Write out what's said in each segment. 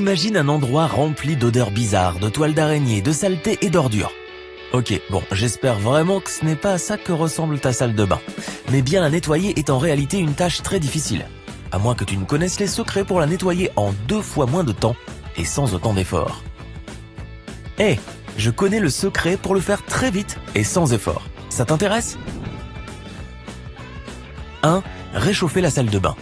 Imagine un endroit rempli d'odeurs bizarres, de toiles d'araignée, de saleté et d'ordures. Ok, bon, j'espère vraiment que ce n'est pas à ça que ressemble ta salle de bain. Mais bien la nettoyer est en réalité une tâche très difficile. À moins que tu ne connaisses les secrets pour la nettoyer en 2 fois moins de temps et sans autant d'efforts. Hé, je connais le secret pour le faire très vite et sans effort. Ça t'intéresse ? 1. Réchauffer la salle de bain.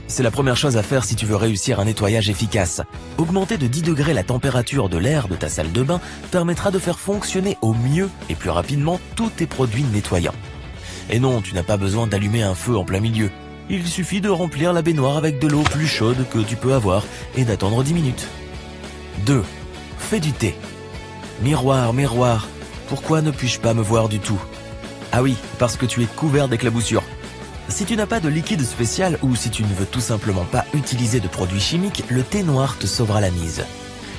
C'est la première chose à faire si tu veux réussir un nettoyage efficace. Augmenter de 10 degrés la température de l'air de ta salle de bain permettra de faire fonctionner au mieux et plus rapidement tous tes produits nettoyants. Et non, tu n'as pas besoin d'allumer un feu en plein milieu. Il suffit de remplir la baignoire avec de l'eau plus chaude que tu peux avoir et d'attendre 10 minutes. 2. Fais du thé. Miroir, miroir, pourquoi ne puis-je pas me voir du tout ? Ah oui, parce que tu es couvert d'éclaboussures. Si tu n'as pas de liquide spécial ou si tu ne veux tout simplement pas utiliser de produits chimiques, le thé noir te sauvera la mise.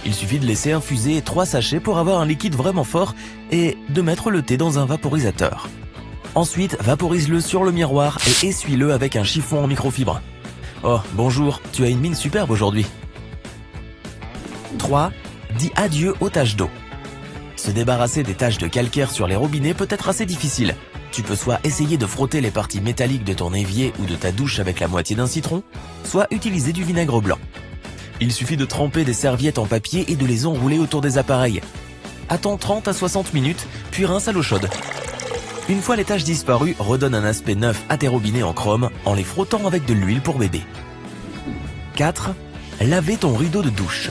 Il suffit de laisser infuser 3 sachets pour avoir un liquide vraiment fort et de mettre le thé dans un vaporisateur. Ensuite, vaporise-le sur le miroir et essuie-le avec un chiffon en microfibre. Oh, bonjour, tu as une mine superbe aujourd'hui. 3. Dis adieu aux taches d'eau. Se débarrasser des taches de calcaire sur les robinets peut être assez difficile. Tu peux soit essayer de frotter les parties métalliques de ton évier ou de ta douche avec la moitié d'un citron, soit utiliser du vinaigre blanc. Il suffit de tremper des serviettes en papier et de les enrouler autour des appareils. Attends 30 à 60 minutes, puis rince à l'eau chaude. Une fois les taches disparues, redonne un aspect neuf à tes robinets en chrome en les frottant avec de l'huile pour bébé. 4. Laver ton rideau de douche.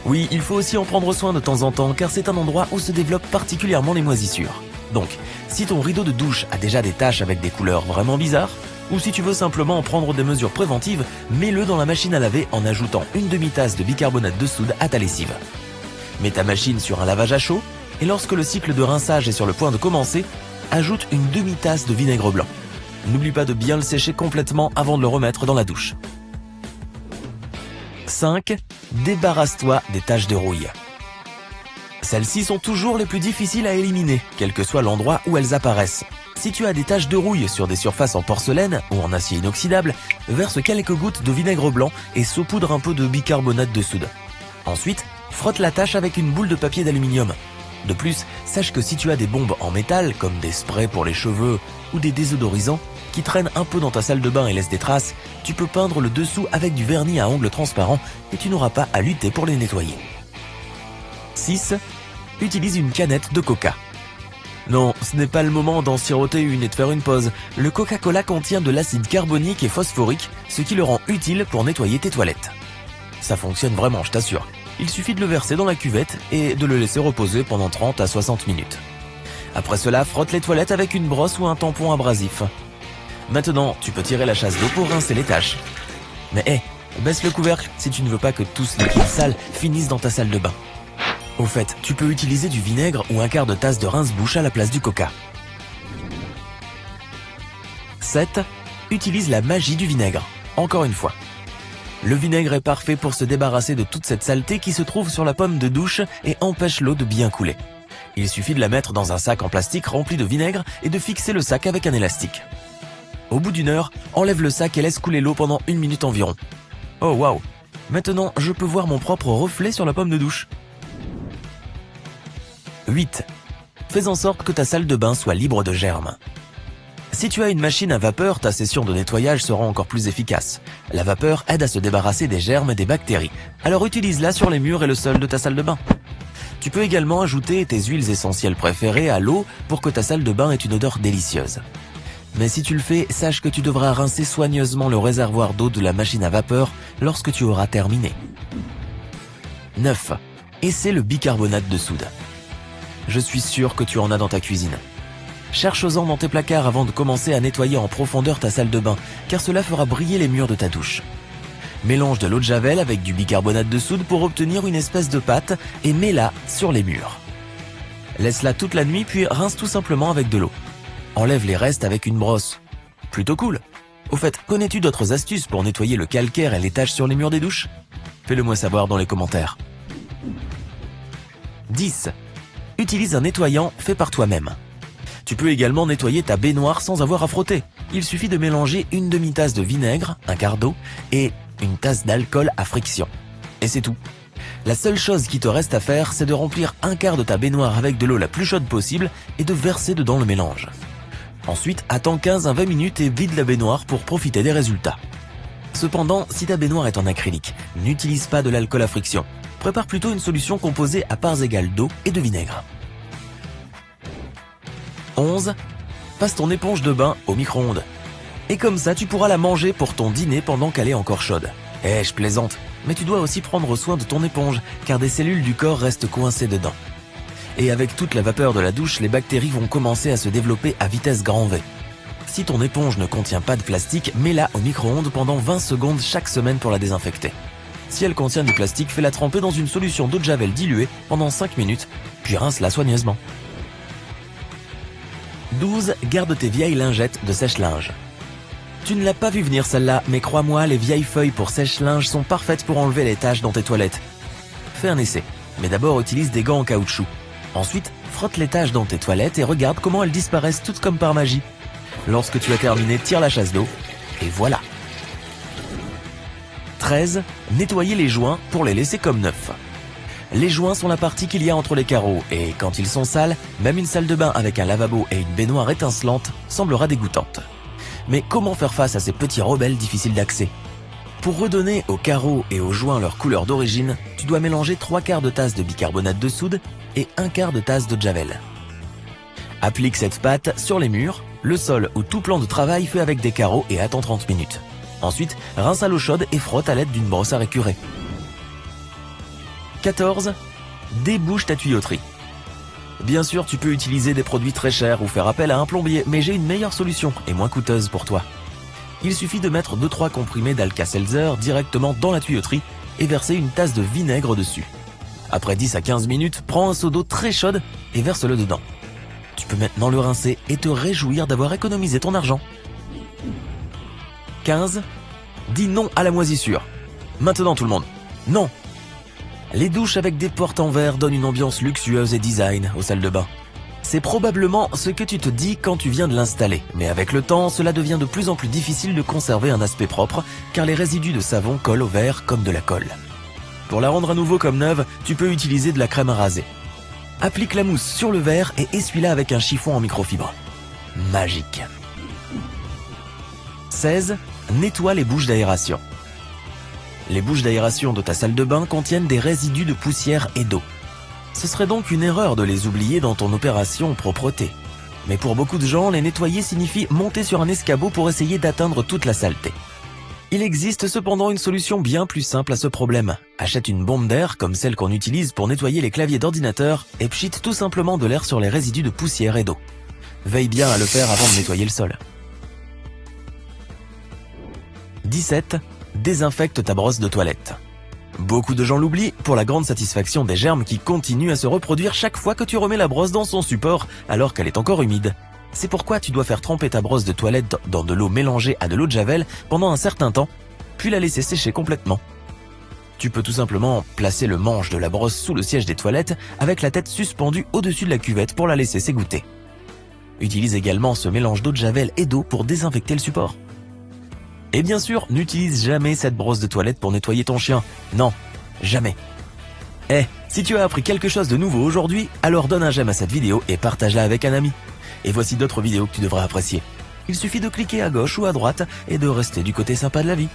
Oui, il faut aussi en prendre soin de temps en temps car c'est un endroit où se développent particulièrement les moisissures. Donc, si ton rideau de douche a déjà des taches avec des couleurs vraiment bizarres, ou si tu veux simplement en prendre des mesures préventives, mets-le dans la machine à laver en ajoutant une demi-tasse de bicarbonate de soude à ta lessive. Mets ta machine sur un lavage à chaud, et lorsque le cycle de rinçage est sur le point de commencer, ajoute une demi-tasse de vinaigre blanc. N'oublie pas de bien le sécher complètement avant de le remettre dans la douche. 5. Débarrasse-toi des taches de rouille. Celles-ci sont toujours les plus difficiles à éliminer, quel que soit l'endroit où elles apparaissent. Si tu as des taches de rouille sur des surfaces en porcelaine ou en acier inoxydable, verse quelques gouttes de vinaigre blanc et saupoudre un peu de bicarbonate de soude. Ensuite, frotte la tache avec une boule de papier d'aluminium. De plus, sache que si tu as des bombes en métal, comme des sprays pour les cheveux ou des désodorisants, qui traînent un peu dans ta salle de bain et laissent des traces, tu peux peindre le dessous avec du vernis à ongles transparent et tu n'auras pas à lutter pour les nettoyer. 6. Utilise une canette de coca. Non, ce n'est pas le moment d'en siroter une et de faire une pause. Le Coca-Cola contient de l'acide carbonique et phosphorique, ce qui le rend utile pour nettoyer tes toilettes. Ça fonctionne vraiment, je t'assure. Il suffit de le verser dans la cuvette et de le laisser reposer pendant 30 à 60 minutes. Après cela, frotte les toilettes avec une brosse ou un tampon abrasif. Maintenant, tu peux tirer la chasse d'eau pour rincer les taches. Mais baisse le couvercle si tu ne veux pas que tout ce liquide sale finisse dans ta salle de bain. Au fait, tu peux utiliser du vinaigre ou un quart de tasse de rince-bouche à la place du coca. 7. Utilise la magie du vinaigre. Encore une fois. Le vinaigre est parfait pour se débarrasser de toute cette saleté qui se trouve sur la pomme de douche et empêche l'eau de bien couler. Il suffit de la mettre dans un sac en plastique rempli de vinaigre et de fixer le sac avec un élastique. Au bout d'1 heure, enlève le sac et laisse couler l'eau pendant 1 minute environ. Oh waouh! Maintenant, je peux voir mon propre reflet sur la pomme de douche. 8. Fais en sorte que ta salle de bain soit libre de germes. Si tu as une machine à vapeur, ta session de nettoyage sera encore plus efficace. La vapeur aide à se débarrasser des germes et des bactéries, alors utilise-la sur les murs et le sol de ta salle de bain. Tu peux également ajouter tes huiles essentielles préférées à l'eau pour que ta salle de bain ait une odeur délicieuse. Mais si tu le fais, sache que tu devras rincer soigneusement le réservoir d'eau de la machine à vapeur lorsque tu auras terminé. 9. Essaie le bicarbonate de soude. Je suis sûr que tu en as dans ta cuisine. Cherche-en dans tes placards avant de commencer à nettoyer en profondeur ta salle de bain, car cela fera briller les murs de ta douche. Mélange de l'eau de javel avec du bicarbonate de soude pour obtenir une espèce de pâte et mets-la sur les murs. Laisse-la toute la nuit puis rince tout simplement avec de l'eau. Enlève les restes avec une brosse. Plutôt cool. Au fait, connais-tu d'autres astuces pour nettoyer le calcaire et les taches sur les murs des douches ? Fais-le moi savoir dans les commentaires. 10. Utilise un nettoyant fait par toi-même. Tu peux également nettoyer ta baignoire sans avoir à frotter. Il suffit de mélanger une demi-tasse de vinaigre, un quart d'eau et une tasse d'alcool à friction. Et c'est tout. La seule chose qui te reste à faire, c'est de remplir un quart de ta baignoire avec de l'eau la plus chaude possible et de verser dedans le mélange. Ensuite, attends 15 à 20 minutes et vide la baignoire pour profiter des résultats. Cependant, si ta baignoire est en acrylique, n'utilise pas de l'alcool à friction. Prépare plutôt une solution composée à parts égales d'eau et de vinaigre. 11. Passe ton éponge de bain au micro-ondes. Et comme ça, tu pourras la manger pour ton dîner pendant qu'elle est encore chaude. Je plaisante, mais tu dois aussi prendre soin de ton éponge, car des cellules du corps restent coincées dedans. Et avec toute la vapeur de la douche, les bactéries vont commencer à se développer à vitesse grand V. Si ton éponge ne contient pas de plastique, mets-la au micro-ondes pendant 20 secondes chaque semaine pour la désinfecter. Si elle contient du plastique, fais-la tremper dans une solution d'eau de javel diluée pendant 5 minutes, puis rince-la soigneusement. 12. Garde tes vieilles lingettes de sèche-linge. Tu ne l'as pas vu venir celle-là, mais crois-moi, les vieilles feuilles pour sèche-linge sont parfaites pour enlever les taches dans tes toilettes. Fais un essai, mais d'abord utilise des gants en caoutchouc. Ensuite, frotte les taches dans tes toilettes et regarde comment elles disparaissent toutes comme par magie. Lorsque tu as terminé, tire la chasse d'eau, et voilà. 13. Nettoyer les joints pour les laisser comme neufs. Les joints sont la partie qu'il y a entre les carreaux, et quand ils sont sales, même une salle de bain avec un lavabo et une baignoire étincelante semblera dégoûtante. Mais comment faire face à ces petits rebelles difficiles d'accès? Pour redonner aux carreaux et aux joints leur couleur d'origine, tu dois mélanger 3/4 de tasse de bicarbonate de soude et 1/4 de tasse d'eau de javel. Applique cette pâte sur les murs, le sol ou tout plan de travail fait avec des carreaux et attends 30 minutes. Ensuite, rince à l'eau chaude et frotte à l'aide d'une brosse à récurer. 14. Débouche ta tuyauterie. Bien sûr, tu peux utiliser des produits très chers ou faire appel à un plombier, mais j'ai une meilleure solution et moins coûteuse pour toi. Il suffit de mettre 2-3 comprimés d'Alka-Seltzer directement dans la tuyauterie et verser une tasse de vinaigre dessus. Après 10 à 15 minutes, prends un seau d'eau très chaude et verse-le dedans. Tu peux maintenant le rincer et te réjouir d'avoir économisé ton argent. 15. Dis non à la moisissure. Maintenant tout le monde, non! Les douches avec des portes en verre donnent une ambiance luxueuse et design aux salles de bain. C'est probablement ce que tu te dis quand tu viens de l'installer, mais avec le temps, cela devient de plus en plus difficile de conserver un aspect propre, car les résidus de savon collent au verre comme de la colle. Pour la rendre à nouveau comme neuve, tu peux utiliser de la crème à raser. Applique la mousse sur le verre et essuie-la avec un chiffon en microfibre. Magique. 16. Nettoie les bouches d'aération. Les bouches d'aération de ta salle de bain contiennent des résidus de poussière et d'eau. Ce serait donc une erreur de les oublier dans ton opération propreté. Mais pour beaucoup de gens, les nettoyer signifie monter sur un escabeau pour essayer d'atteindre toute la saleté. Il existe cependant une solution bien plus simple à ce problème. Achète une bombe d'air comme celle qu'on utilise pour nettoyer les claviers d'ordinateur et pchite tout simplement de l'air sur les résidus de poussière et d'eau. Veille bien à le faire avant de nettoyer le sol. 17. Désinfecte ta brosse de toilette. Beaucoup de gens l'oublient pour la grande satisfaction des germes qui continuent à se reproduire chaque fois que tu remets la brosse dans son support alors qu'elle est encore humide. C'est pourquoi tu dois faire tremper ta brosse de toilette dans de l'eau mélangée à de l'eau de javel pendant un certain temps, puis la laisser sécher complètement. Tu peux tout simplement placer le manche de la brosse sous le siège des toilettes avec la tête suspendue au-dessus de la cuvette pour la laisser s'égoutter. Utilise également ce mélange d'eau de javel et d'eau pour désinfecter le support. Et bien sûr, n'utilise jamais cette brosse de toilette pour nettoyer ton chien. Non, jamais. Si tu as appris quelque chose de nouveau aujourd'hui, alors donne un j'aime à cette vidéo et partage-la avec un ami. Et voici d'autres vidéos que tu devrais apprécier. Il suffit de cliquer à gauche ou à droite et de rester du côté sympa de la vie.